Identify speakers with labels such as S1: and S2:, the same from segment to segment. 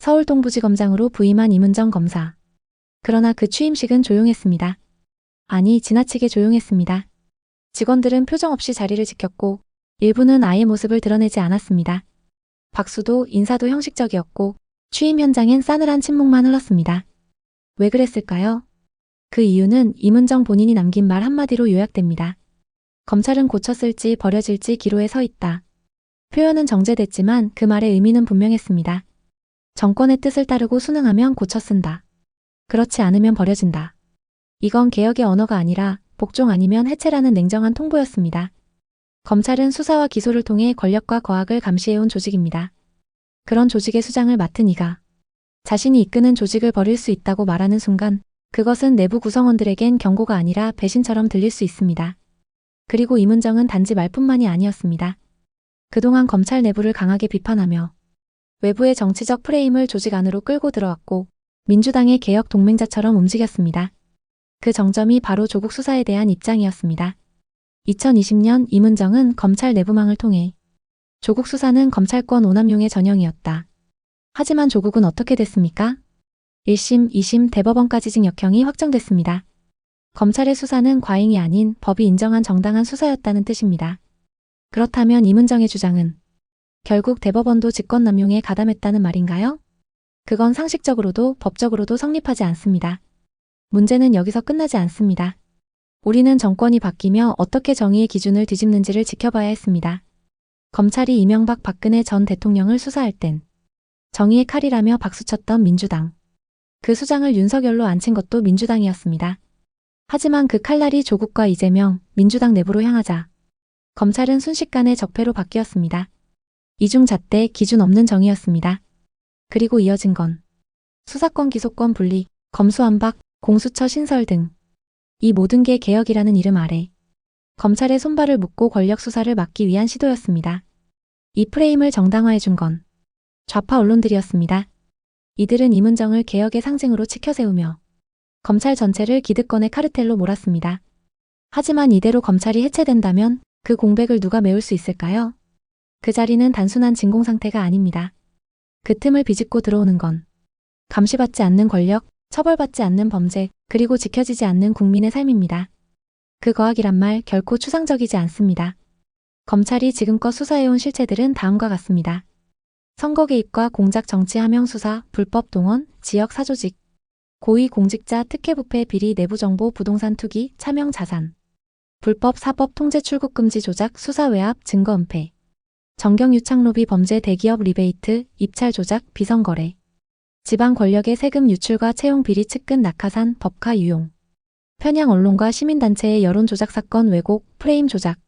S1: 서울 동부지검장으로 부임한 임은정 검사. 그러나 그 취임식은 조용했습니다. 아니, 지나치게 조용했습니다. 직원들은 표정 없이 자리를 지켰고 일부는 아예 모습을 드러내지 않았습니다. 박수도 인사도 형식적이었고 취임 현장엔 싸늘한 침묵만 흘렀습니다. 왜 그랬을까요? 그 이유는 임은정 본인이 남긴 말 한마디로 요약됩니다. 검찰은 고쳤을지 버려질지 기로에 서 있다. 표현은 정제됐지만 그 말의 의미는 분명했습니다. 정권의 뜻을 따르고 순응하면 고쳐 쓴다. 그렇지 않으면 버려진다. 이건 개혁의 언어가 아니라 복종 아니면 해체라는 냉정한 통보였습니다. 검찰은 수사와 기소를 통해 권력과 과학을 감시해온 조직입니다. 그런 조직의 수장을 맡은 이가 자신이 이끄는 조직을 버릴 수 있다고 말하는 순간 그것은 내부 구성원들에겐 경고가 아니라 배신처럼 들릴 수 있습니다. 그리고 임은정은 단지 말뿐만이 아니었습니다. 그동안 검찰 내부를 강하게 비판하며 외부의 정치적 프레임을 조직 안으로 끌고 들어왔고 민주당의 개혁 동맹자처럼 움직였습니다. 그 정점이 바로 조국 수사에 대한 입장이었습니다. 2020년 임은정은 검찰 내부망을 통해 조국 수사는 검찰권 오남용의 전형이었다. 하지만 조국은 어떻게 됐습니까? 1심, 2심, 대법원까지 징역형이 확정됐습니다. 검찰의 수사는 과잉이 아닌 법이 인정한 정당한 수사였다는 뜻입니다. 그렇다면 임은정의 주장은 결국 대법원도 직권남용에 가담했다는 말인가요? 그건 상식적으로도 법적으로도 성립하지 않습니다. 문제는 여기서 끝나지 않습니다. 우리는 정권이 바뀌며 어떻게 정의의 기준을 뒤집는지를 지켜봐야 했습니다. 검찰이 이명박 박근혜 전 대통령을 수사할 땐 정의의 칼이라며 박수쳤던 민주당. 그 수장을 윤석열로 앉힌 것도 민주당이었습니다. 하지만 그 칼날이 조국과 이재명, 민주당 내부로 향하자 검찰은 순식간에 적폐로 바뀌었습니다. 이중잣대, 기준 없는 정의였습니다. 그리고 이어진 건 수사권 기소권 분리, 검수완박, 공수처 신설 등 이 모든 게 개혁이라는 이름 아래 검찰의 손발을 묶고 권력 수사를 막기 위한 시도였습니다. 이 프레임을 정당화해준 건 좌파 언론들이었습니다. 이들은 임은정을 개혁의 상징으로 치켜세우며 검찰 전체를 기득권의 카르텔로 몰았습니다. 하지만 이대로 검찰이 해체된다면 그 공백을 누가 메울 수 있을까요? 그 자리는 단순한 진공 상태가 아닙니다. 그 틈을 비집고 들어오는 건 감시받지 않는 권력, 처벌받지 않는 범죄, 그리고 지켜지지 않는 국민의 삶입니다. 그 거학이란 말 결코 추상적이지 않습니다. 검찰이 지금껏 수사해온 실체들은 다음과 같습니다. 선거 개입과 공작 정치 함영 수사, 불법 동원, 지역 사조직, 고위 공직자 특혜 부패 비리 내부 정보 부동산 투기, 차명 자산, 불법 사법 통제 출국 금지 조작, 수사 외압, 증거 은폐, 정경 유착 로비 범죄 대기업 리베이트, 입찰 조작, 비선거래, 지방 권력의 세금 유출과 채용 비리 측근 낙하산, 법카 유용, 편향 언론과 시민단체의 여론 조작 사건 왜곡, 프레임 조작,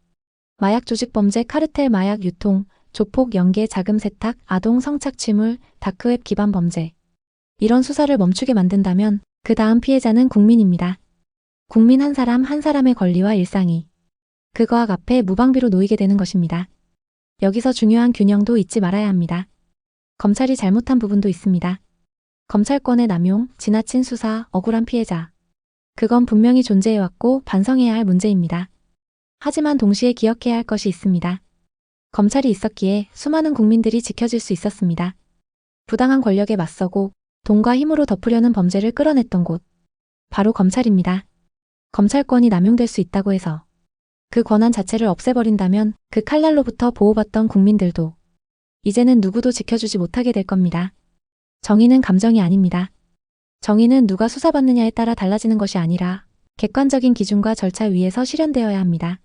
S1: 마약 조직 범죄 카르텔 마약 유통, 조폭 연계 자금 세탁, 아동 성착취물, 다크웹 기반 범죄. 이런 수사를 멈추게 만든다면 그 다음 피해자는 국민입니다. 국민 한 사람 한 사람의 권리와 일상이 그 거학 앞에 무방비로 놓이게 되는 것입니다. 여기서 중요한 균형도 잊지 말아야 합니다. 검찰이 잘못한 부분도 있습니다. 검찰권의 남용, 지나친 수사, 억울한 피해자. 그건 분명히 존재해왔고 반성해야 할 문제입니다. 하지만 동시에 기억해야 할 것이 있습니다. 검찰이 있었기에 수많은 국민들이 지켜질 수 있었습니다. 부당한 권력에 맞서고 돈과 힘으로 덮으려는 범죄를 끌어냈던 곳. 바로 검찰입니다. 검찰권이 남용될 수 있다고 해서 그 권한 자체를 없애버린다면 그 칼날로부터 보호받던 국민들도 이제는 누구도 지켜주지 못하게 될 겁니다. 정의는 감정이 아닙니다. 정의는 누가 수사받느냐에 따라 달라지는 것이 아니라 객관적인 기준과 절차 위에서 실현되어야 합니다.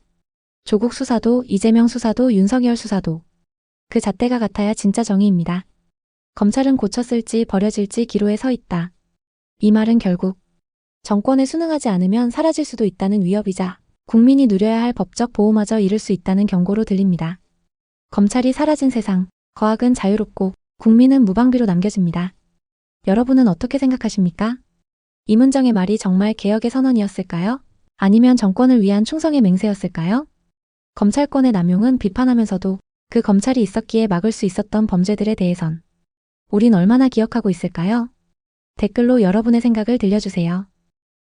S1: 조국 수사도 이재명 수사도 윤석열 수사도 그 잣대가 같아야 진짜 정의입니다. 검찰은 고쳤을지 버려질지 기로에 서 있다. 이 말은 결국 정권에 순응하지 않으면 사라질 수도 있다는 위협이자 국민이 누려야 할 법적 보호마저 잃을 수 있다는 경고로 들립니다. 검찰이 사라진 세상, 거학은 자유롭고 국민은 무방비로 남겨집니다. 여러분은 어떻게 생각하십니까? 임은정의 말이 정말 개혁의 선언이었을까요? 아니면 정권을 위한 충성의 맹세였을까요? 검찰권의 남용은 비판하면서도 그 검찰이 있었기에 막을 수 있었던 범죄들에 대해선 우린 얼마나 기억하고 있을까요? 댓글로 여러분의 생각을 들려주세요.